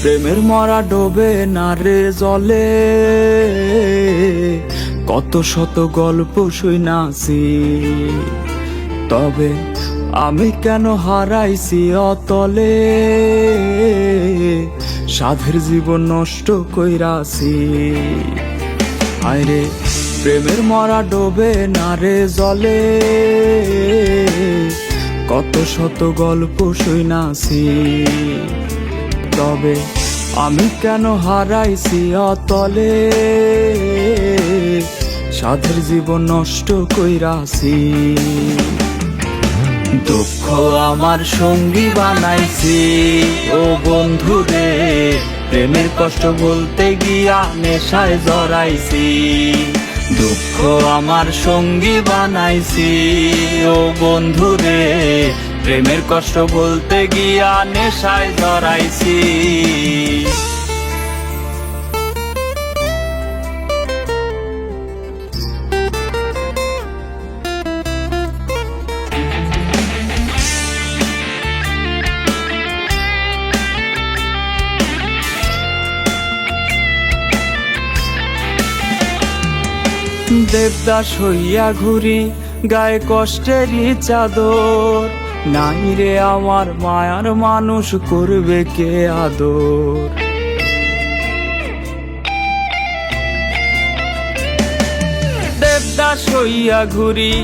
প্রেমের মরা ডোবে না রে জলে, কত শত গল্প শুনাছি, তবে আমি কেন হারাইছি অতলে, সাধের জীবন নষ্ট কইরাছি। আরে প্রেমের মরা ডোবে না রে জলে, কত শত গল্প শুনাছি, তবে আমি কেন হারাইছি অতলে, সাধের জীবন নষ্ট কইরাছি। দুঃখ আমার সঙ্গী বানাইছি ও বন্ধু রে, প্রেমের কষ্ট বলতে গিয়া নেশায় জড়াইছি। দুঃখ আমার সঙ্গী বানাইছি ও বন্ধু রে, প্রেমের কষ্ট বলতে গিয়া নেশায় জড়াইছি। দেবদাস হইয়া ঘুরি গায়ে কষ্টেরই চাদর, নাই রে আমার মায়ার মানুষ করবে কে আদর। দেবদাস হইয়া ঘুরি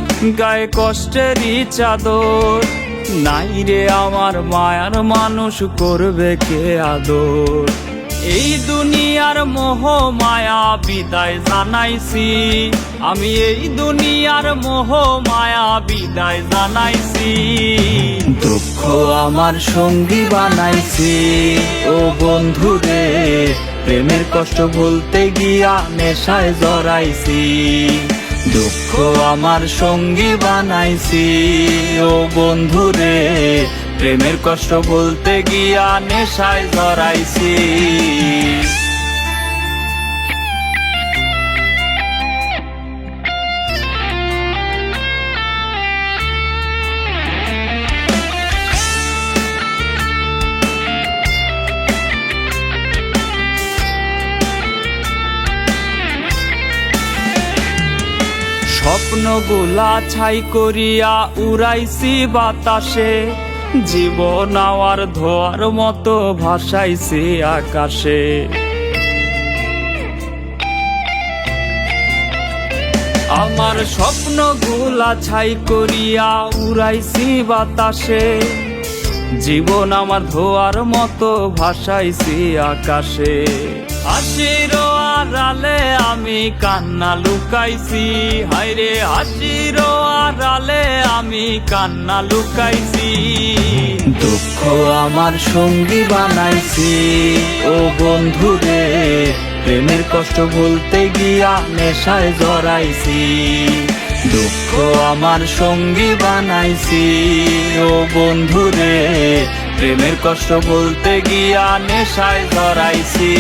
গায়ে কষ্টেরই চাদর, নাই রে আমার মায়ার মানুষ করবে কে আদর। এই দুনিয়ার মোহ মায়া বিদায় জানাইছি, আমি এই দুনিয়ার মোহ মায়া বিদায় জানাইছি। দুঃখ আমার সঙ্গী বানাইছি ও বন্ধু রে, প্রেমের কষ্ট বলতে গিয়া নেশায় জড়াইছি। দুঃখ আমার সঙ্গী বানাইছি ও বন্ধু রে, প্রেমের কষ্ট বলতে গিয়া নেশায় জড়াইছি। স্বপ্নগুলা ছাই করিয়া উড়াইছি বাতাসে, জীবন আমার ধোয়ার মতো ভাসাইছি আকাশে। আমার স্বপ্নগুলা ছাই করিয়া উড়াইছি বাতাসে, জীবন আমার ধোয়ার মতো ভাসাইছি আকাশে। হাসির আড়ালে আমি কান্না লুকাইছি, হায়রে হাসির আড়ালে আমি কান্না লুকাইছি। দুঃখ আমার সঙ্গী বানাইছি ও বন্ধু রে, প্রেমের কষ্ট বলতে গিয়া নেশায় জড়াইছি। দুঃখ আমার সঙ্গী বানাইছি ও বন্ধু রে, প্রেমের কষ্ট বলতে গিয়া নেশায় জড়াইছি।